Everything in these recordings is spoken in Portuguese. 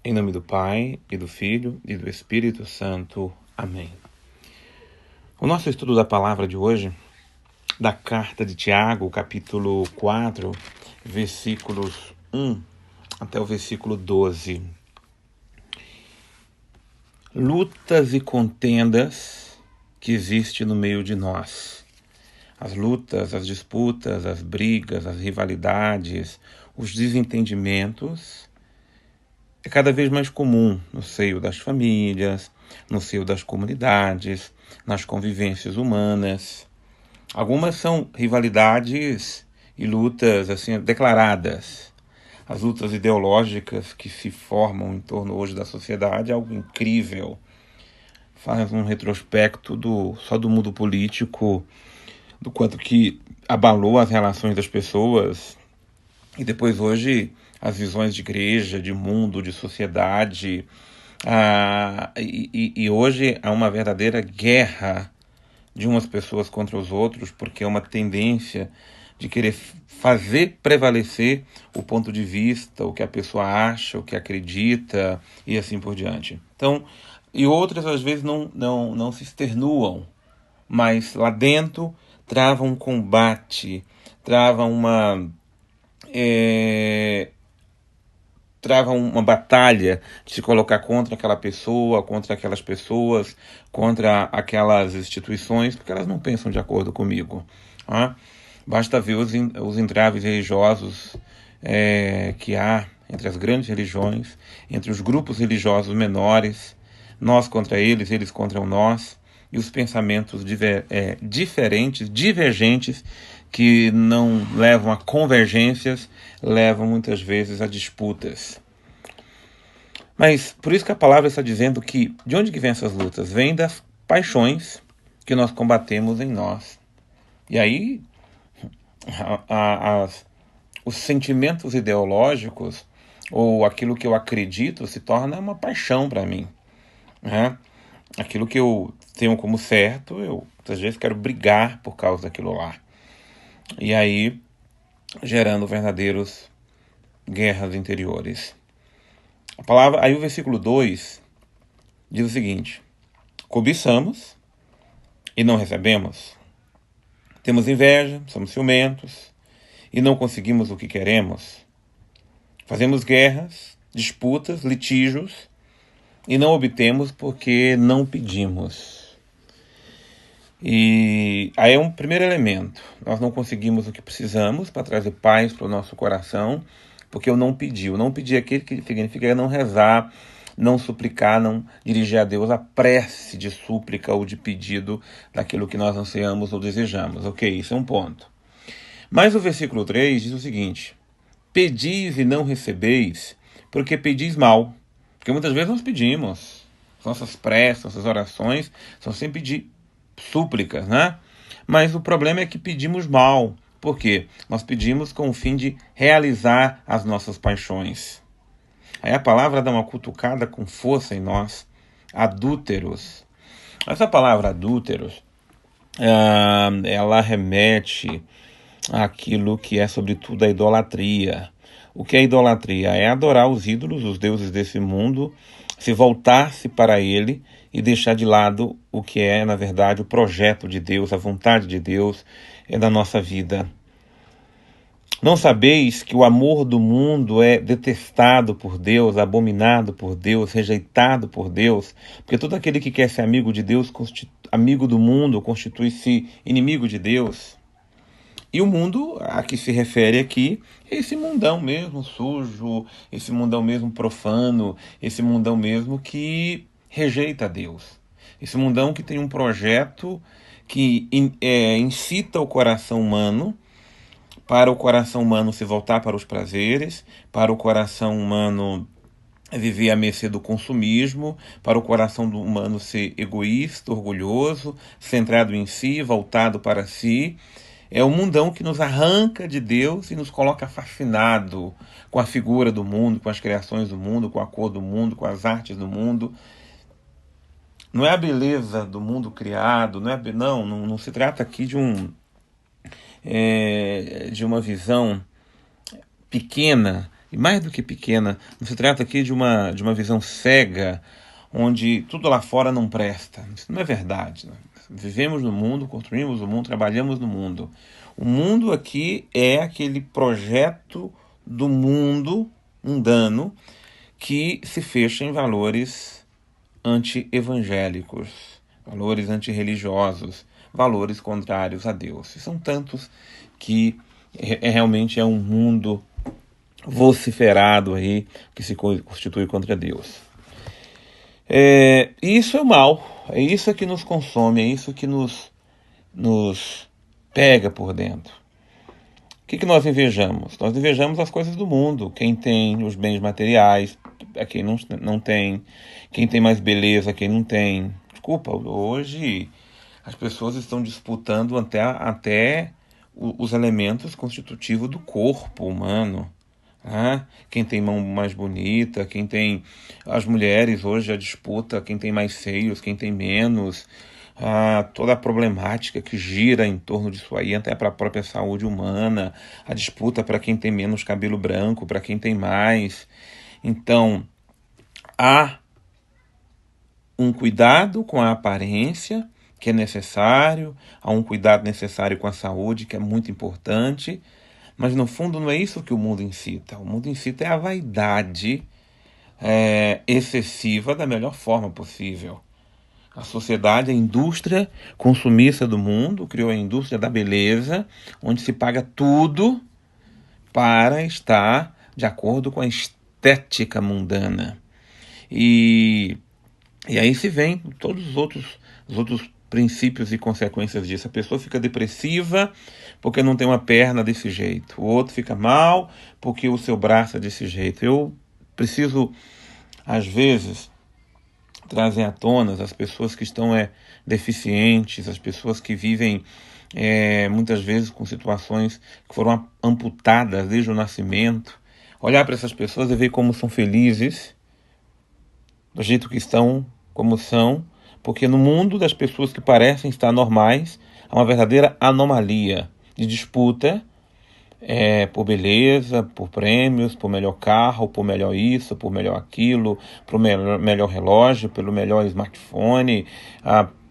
Em nome do Pai, e do Filho, e do Espírito Santo. Amém. O nosso estudo da palavra de hoje, da carta de Tiago, capítulo 4, versículos 1 até o versículo 12. Lutas e contendas que existem no meio de nós. As lutas, as disputas, as brigas, as rivalidades, os desentendimentos é cada vez mais comum no seio das famílias, no seio das comunidades, nas convivências humanas. Algumas são rivalidades e lutas assim declaradas. As lutas ideológicas que se formam em torno hoje da sociedade é algo incrível. Faz um retrospecto só do mundo político, do quanto que abalou as relações das pessoas. E depois hoje as visões de igreja, de mundo, de sociedade. E hoje há uma verdadeira guerra de umas pessoas contra os outros, porque é uma tendência de querer fazer prevalecer o ponto de vista, o que a pessoa acha, o que acredita e assim por diante. Então, e outras às vezes não se externuam, mas lá dentro travam um combate, travam uma batalha de se colocar contra aquela pessoa, contra aquelas pessoas, contra aquelas instituições, porque elas não pensam de acordo comigo. Tá? Basta ver os entraves religiosos que há entre as grandes religiões, entre os grupos religiosos menores, nós contra eles, eles contra nós, e os pensamentos diferentes, divergentes, que não levam a convergências, levam muitas vezes a disputas. Mas por isso que a palavra está dizendo que de onde que vem essas lutas? Vem das paixões que nós combatemos em nós. E aí os sentimentos ideológicos ou aquilo que eu acredito se torna uma paixão para mim. Né? Aquilo que eu tenho como certo, eu às vezes quero brigar por causa daquilo lá. E aí, gerando verdadeiros guerras interiores. Aí o versículo 2 diz o seguinte: cobiçamos e não recebemos. Temos inveja, somos ciumentos e não conseguimos o que queremos. Fazemos guerras, disputas, litígios e não obtemos porque não pedimos. E aí é um primeiro elemento. Nós não conseguimos o que precisamos para trazer paz para o nosso coração, porque eu não pedi. Eu não pedi aquilo que significa não rezar, não suplicar, não dirigir a Deus a prece de súplica ou de pedido daquilo que nós ansiamos ou desejamos. Ok, isso é um ponto. Mas o versículo 3 diz o seguinte: pedis e não recebeis, porque pedis mal. Porque muitas vezes nós pedimos. Nossas preces, nossas orações são sempre de súplicas, né? Mas o problema é que pedimos mal. Por quê? Nós pedimos com o fim de realizar as nossas paixões. Aí a palavra dá uma cutucada com força em nós. Adúlteros. Essa palavra adúlteros, ela remete àquilo que é sobretudo a idolatria. O que é idolatria? É adorar os ídolos, os deuses desse mundo, se voltar-se para ele e deixar de lado o que é, na verdade, o projeto de Deus, a vontade de Deus da nossa vida. Não sabeis que o amor do mundo é detestado por Deus, abominado por Deus, rejeitado por Deus? Porque todo aquele que quer ser amigo de Deus, amigo do mundo, constitui-se inimigo de Deus. E o mundo a que se refere aqui é esse mundão mesmo sujo, esse mundão mesmo profano, esse mundão mesmo que rejeita Deus. Esse mundão que tem um projeto que incita o coração humano, para o coração humano se voltar para os prazeres, para o coração humano viver à mercê do consumismo, para o coração humano ser egoísta, orgulhoso, centrado em si, voltado para si. É o mundão que nos arranca de Deus e nos coloca fascinado com a figura do mundo, com as criações do mundo, com a cor do mundo, com as artes do mundo. Não é a beleza do mundo criado, não se trata aqui de uma visão pequena e mais do que pequena. Não se trata aqui de uma visão cega, onde tudo lá fora não presta. Isso não é verdade. Vivemos no mundo, construímos o mundo, trabalhamos no mundo. O mundo aqui é aquele projeto do mundo mundano que se fecha em valores anti-evangélicos, valores antirreligiosos, valores contrários a Deus. E são tantos que realmente é um mundo vociferado aí que se constitui contra Deus. Isso é o mal, é isso que nos consome, é isso que nos pega por dentro. O que nós invejamos? Nós invejamos as coisas do mundo. Quem tem os bens materiais, quem não tem. Quem tem mais beleza, quem não tem. Desculpa, hoje as pessoas estão disputando até os elementos constitutivos do corpo humano. Quem tem mão mais bonita, quem tem... As mulheres hoje já disputa quem tem mais seios, quem tem menos... toda a problemática que gira em torno disso aí, até para a própria saúde humana, a disputa para quem tem menos cabelo branco, para quem tem mais. Então, há um cuidado com a aparência, que é necessário, há um cuidado necessário com a saúde, que é muito importante, mas no fundo não é isso que o mundo incita. O mundo incita é a vaidade excessiva da melhor forma possível. A sociedade, a indústria consumista do mundo, criou a indústria da beleza, onde se paga tudo para estar de acordo com a estética mundana. E aí se vem todos os outros princípios e consequências disso. A pessoa fica depressiva porque não tem uma perna desse jeito. O outro fica mal porque o seu braço é desse jeito. Eu preciso, às vezes, trazer à tona as pessoas que estão deficientes, as pessoas que vivem muitas vezes com situações que foram amputadas desde o nascimento. Olhar para essas pessoas e ver como são felizes, do jeito que estão, como são, porque no mundo das pessoas que parecem estar normais, há uma verdadeira anomalia de disputa por beleza, por prêmios, por melhor carro, por melhor isso, por melhor aquilo, por melhor relógio, pelo melhor smartphone,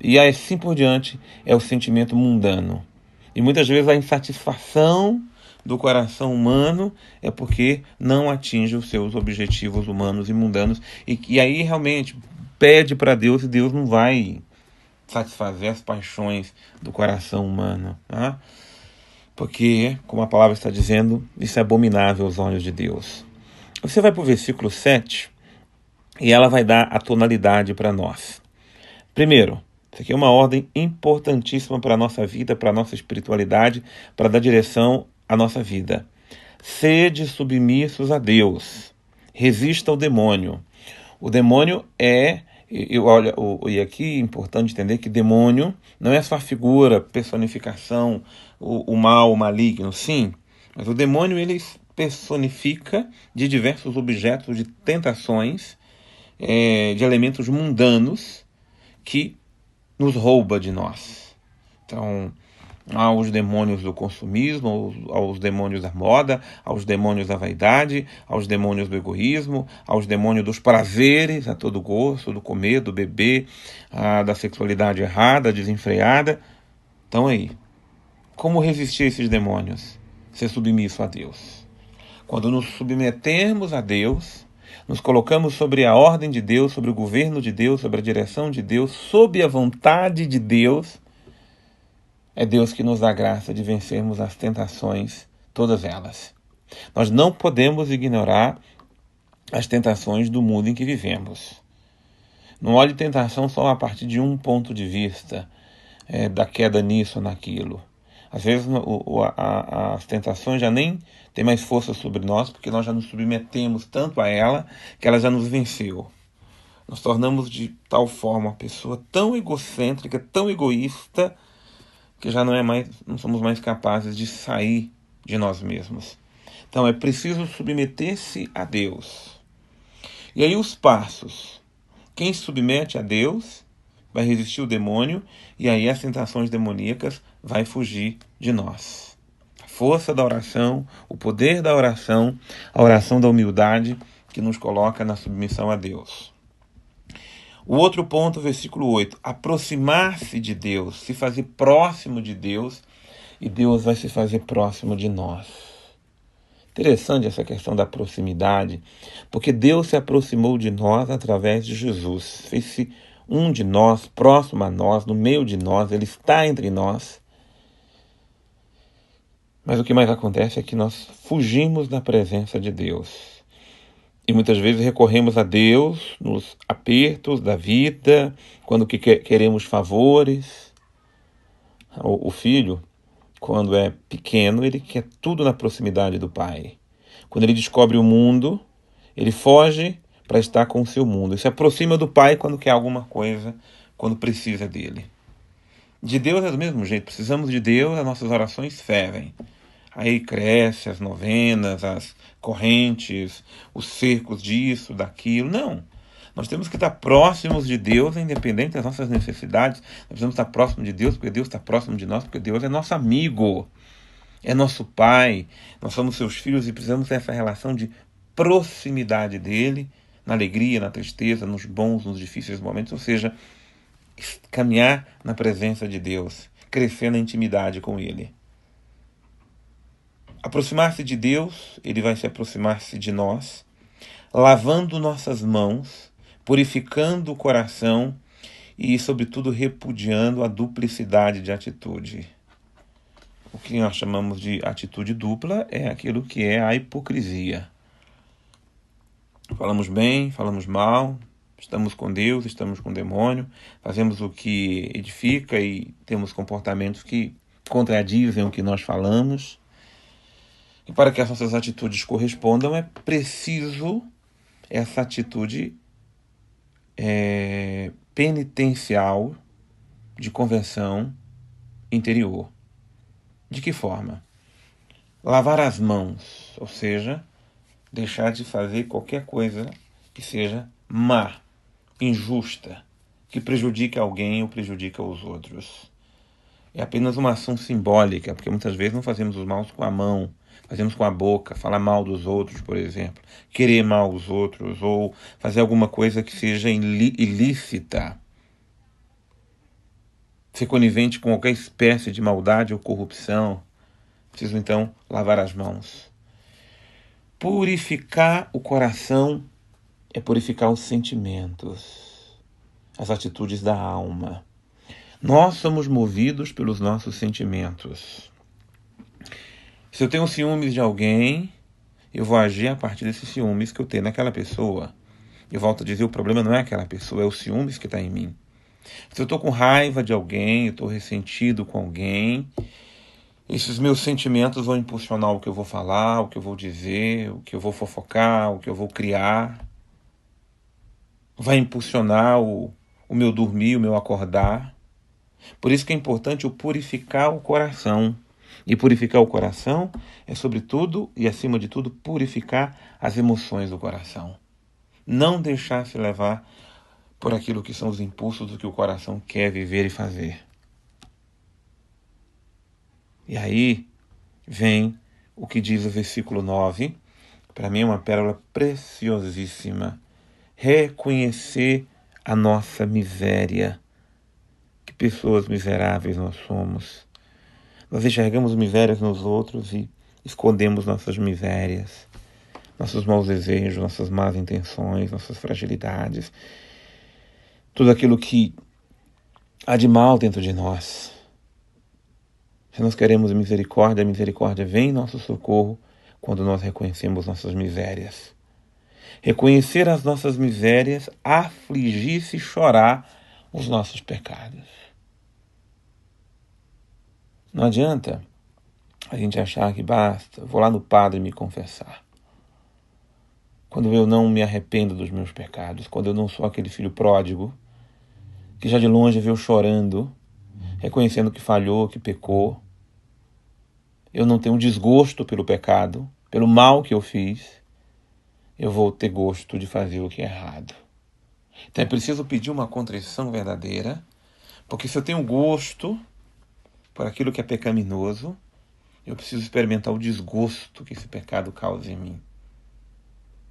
e assim por diante. É o sentimento mundano. E muitas vezes a insatisfação do coração humano é porque não atinge os seus objetivos humanos e mundanos, e aí realmente pede para Deus, e Deus não vai satisfazer as paixões do coração humano, tá? Porque, como a palavra está dizendo, isso é abominável aos olhos de Deus. Você vai para o versículo 7 e ela vai dar a tonalidade para nós. Primeiro, isso aqui é uma ordem importantíssima para a nossa vida, para a nossa espiritualidade, para dar direção à nossa vida. Sede submissos a Deus. Resista ao demônio. O demônio e aqui é importante entender que demônio não é só a figura, personificação, o mal, o maligno, sim, mas o demônio ele personifica de diversos objetos, de tentações, de elementos mundanos que nos rouba de nós. Então, aos demônios do consumismo, aos demônios da moda, aos demônios da vaidade, aos demônios do egoísmo, aos demônios dos prazeres, a todo gosto, do comer, do beber, da sexualidade errada, desenfreada. Então aí, como resistir a esses demônios? Ser submisso a Deus. Quando nos submetemos a Deus, nos colocamos sobre a ordem de Deus, sobre o governo de Deus, sobre a direção de Deus, sob a vontade de Deus, é Deus que nos dá graça de vencermos as tentações, todas elas. Nós não podemos ignorar as tentações do mundo em que vivemos. Não olhe tentação só a partir de um ponto de vista, da queda nisso ou naquilo. Às vezes as tentações já nem têm mais força sobre nós, porque nós já nos submetemos tanto a ela que ela já nos venceu. Nós tornamos de tal forma uma pessoa tão egocêntrica, tão egoísta, que já não somos mais capazes de sair de nós mesmos. Então é preciso submeter-se a Deus. E aí os passos. Quem se submete a Deus vai resistir o demônio, e aí as tentações demoníacas vai fugir de nós. força da oração, o poder da oração, a oração da humildade que nos coloca na submissão a Deus. O outro ponto, versículo 8, aproximar-se de Deus, se fazer próximo de Deus, e Deus vai se fazer próximo de nós. Interessante essa questão da proximidade, porque Deus se aproximou de nós através de Jesus. Fez-se um de nós, próximo a nós, no meio de nós, Ele está entre nós. Mas o que mais acontece é que nós fugimos da presença de Deus. E muitas vezes recorremos a Deus nos apertos da vida, quando queremos favores. O filho, quando é pequeno, ele quer tudo na proximidade do pai. Quando ele descobre o mundo, ele foge para estar com o seu mundo. Ele se aproxima do pai quando quer alguma coisa, quando precisa dele. De Deus é do mesmo jeito. Precisamos de Deus, as nossas orações fervem. Aí cresce as novenas, as correntes, os cercos disso, daquilo. Não. Nós temos que estar próximos de Deus, independente das nossas necessidades. Nós precisamos estar próximos de Deus, porque Deus está próximo de nós, porque Deus é nosso amigo, é nosso Pai. Nós somos seus filhos e precisamos dessa relação de proximidade dele, na alegria, na tristeza, nos bons, nos difíceis momentos. Ou seja, caminhar na presença de Deus, crescer na intimidade com ele. Aproximar-se de Deus, ele vai se aproximar-se de nós, lavando nossas mãos, purificando o coração e, sobretudo, repudiando a duplicidade de atitude. O que nós chamamos de atitude dupla é aquilo que é a hipocrisia. Falamos bem, falamos mal, estamos com Deus, estamos com o demônio, fazemos o que edifica e temos comportamentos que contradizem o que nós falamos. E para que as nossas atitudes correspondam, é preciso essa atitude penitencial de conversão interior. De que forma? Lavar as mãos, ou seja, deixar de fazer qualquer coisa que seja má, injusta, que prejudique alguém ou prejudique os outros. É apenas uma ação simbólica, porque muitas vezes não fazemos os maus com a mão, fazemos com a boca, falar mal dos outros, por exemplo, querer mal os outros, ou fazer alguma coisa que seja ilícita, ser conivente com qualquer espécie de maldade ou corrupção. Preciso então lavar as mãos. Purificar o coração é purificar os sentimentos, as atitudes da alma. Nós somos movidos pelos nossos sentimentos. Se eu tenho ciúmes de alguém, eu vou agir a partir desses ciúmes que eu tenho naquela pessoa. Eu volto a dizer, o problema não é aquela pessoa, é os ciúmes que está em mim. Se eu estou com raiva de alguém, eu estou ressentido com alguém, esses meus sentimentos vão impulsionar o que eu vou falar, o que eu vou dizer, o que eu vou fofocar, o que eu vou criar. Vai impulsionar o meu dormir, o meu acordar. Por isso que é importante o purificar o coração. E purificar o coração é, sobretudo e acima de tudo, purificar as emoções do coração. Não deixar se levar por aquilo que são os impulsos do que o coração quer viver e fazer. E aí vem o que diz o versículo 9, para mim é uma pérola preciosíssima. Reconhecer a nossa miséria. Que pessoas miseráveis nós somos. Nós enxergamos misérias nos outros e escondemos nossas misérias, nossos maus desejos, nossas más intenções, nossas fragilidades, tudo aquilo que há de mal dentro de nós. Se nós queremos misericórdia, a misericórdia vem em nosso socorro quando nós reconhecemos nossas misérias. Reconhecer as nossas misérias, afligir-se e chorar os nossos pecados. Não adianta a gente achar que basta, vou lá no padre me confessar. Quando eu não me arrependo dos meus pecados, quando eu não sou aquele filho pródigo, que já de longe veio chorando, reconhecendo que falhou, que pecou, eu não tenho desgosto pelo pecado, pelo mal que eu fiz, eu vou ter gosto de fazer o que é errado. Então é preciso pedir uma contrição verdadeira, porque se eu tenho gosto por aquilo que é pecaminoso, Eu preciso experimentar o desgosto que esse pecado causa em mim.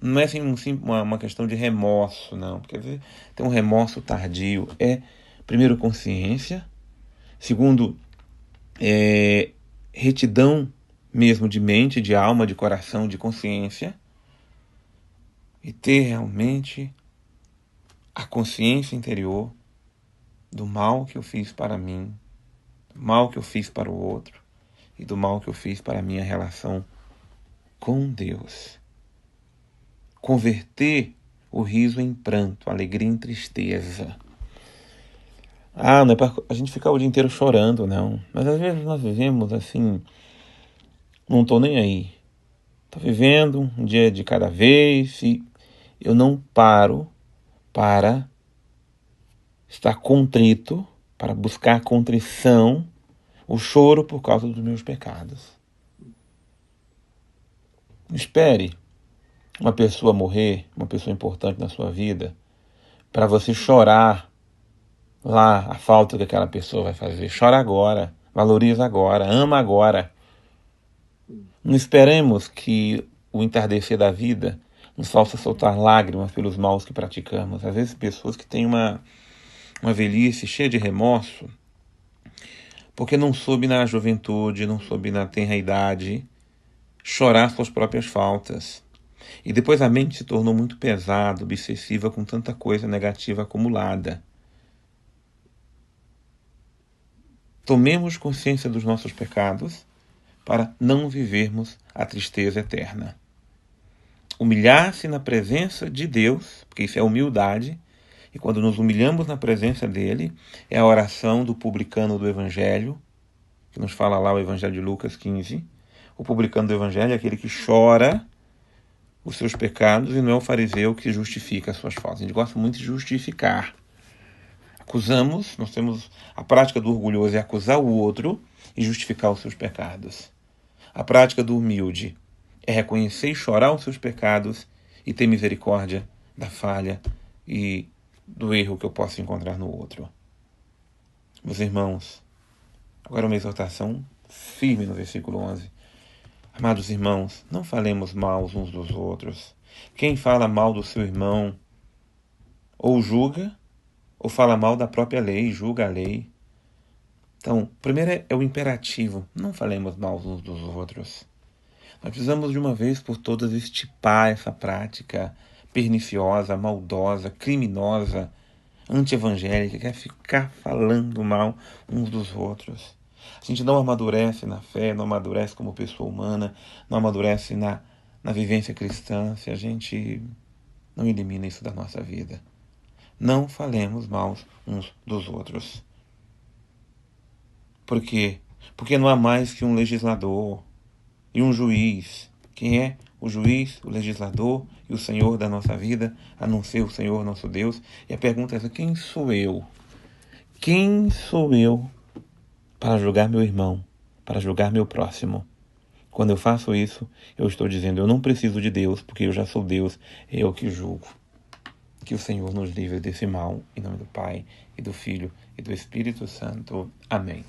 Não é assim uma questão de remorso, não. Porque às vezes tem um remorso tardio. Primeiro, consciência. Segundo, retidão mesmo de mente, de alma, de coração, de consciência. E ter realmente a consciência interior do mal que eu fiz para mim, do mal que eu fiz para o outro e do mal que eu fiz para a minha relação com Deus. Converter o riso em pranto, a alegria em tristeza. Não é para a gente ficar o dia inteiro chorando, não. Mas às vezes nós vivemos assim, não estou nem aí. Estou vivendo um dia de cada vez e eu não paro para estar contrito, para buscar contrição, o choro por causa dos meus pecados. Espere uma pessoa morrer, uma pessoa importante na sua vida, para você chorar lá a falta que aquela pessoa vai fazer. Chora agora, valoriza agora, ama agora. Não esperemos que o entardecer da vida nos faça soltar lágrimas pelos maus que praticamos. Às vezes pessoas que têm uma velhice cheia de remorso, porque não soube na juventude, não soube na tenra idade chorar suas próprias faltas. E depois a mente se tornou muito pesada, obsessiva, com tanta coisa negativa acumulada. Tomemos consciência dos nossos pecados para não vivermos a tristeza eterna. Humilhar-se na presença de Deus, porque isso é humildade, e quando nos humilhamos na presença dele, é a oração do publicano do Evangelho, que nos fala lá o Evangelho de Lucas 15. O publicano do Evangelho é aquele que chora os seus pecados e não é o fariseu que justifica as suas faltas. A gente gosta muito de justificar. Acusamos, nós temos a prática do orgulhoso é acusar o outro e justificar os seus pecados. A prática do humilde é reconhecer e chorar os seus pecados e ter misericórdia da falha e do erro que eu posso encontrar no outro. Meus irmãos, agora uma exortação firme no versículo 11. Amados irmãos, não falemos mal uns dos outros. Quem fala mal do seu irmão ou julga, ou fala mal da própria lei, julga a lei. Então, primeiro é o imperativo, não falemos mal uns dos outros. Nós precisamos de uma vez por todas extirpar essa prática perniciosa, maldosa, criminosa, anti-evangélica, que é ficar falando mal uns dos outros. A gente não amadurece na fé, não amadurece como pessoa humana, não amadurece na vivência cristã se a gente não elimina isso da nossa vida. Não falemos mal uns dos outros. Por quê? Porque não há mais que um legislador e um juiz. Quem é o juiz, o legislador e o Senhor da nossa vida, a não ser o Senhor nosso Deus? E a pergunta é essa: quem sou eu? Quem sou eu para julgar meu irmão, para julgar meu próximo? Quando eu faço isso, eu estou dizendo: eu não preciso de Deus, porque eu já sou Deus, é eu que julgo. Que o Senhor nos livre desse mal, em nome do Pai, e do Filho, e do Espírito Santo. Amém.